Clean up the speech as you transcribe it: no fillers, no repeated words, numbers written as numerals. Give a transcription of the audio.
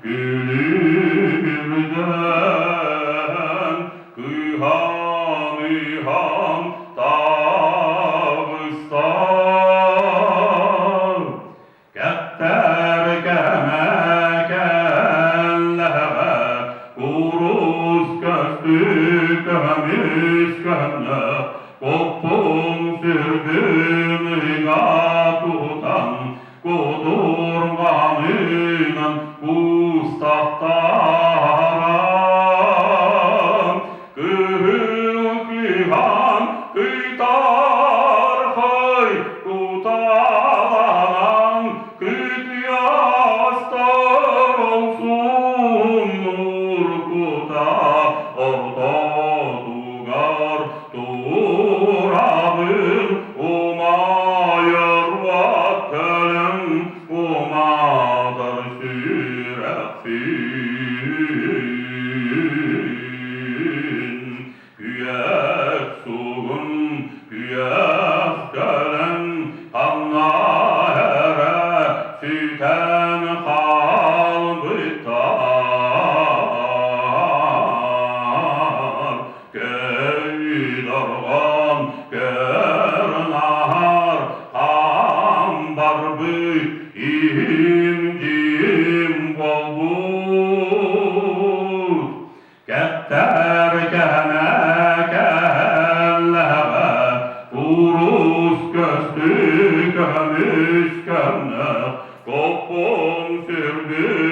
gülürden kıyhan ihan tağıstar ketter kemekellebe kuruz köstü kömüş kömle kopun sürdüm riga tutan kudurganıyla ustahtaran kıhan kıytar hay kutalan kütyastar olsun nur kuta orta tugar turabın umayar vatelen umadar sürefin hüyek suğun hüyek gelen anna here süten kalbıtar köydargan kernahar ambar büyük İncim bolbut ketter kenekellebe urus köstü kömüş kömle kopun sürdü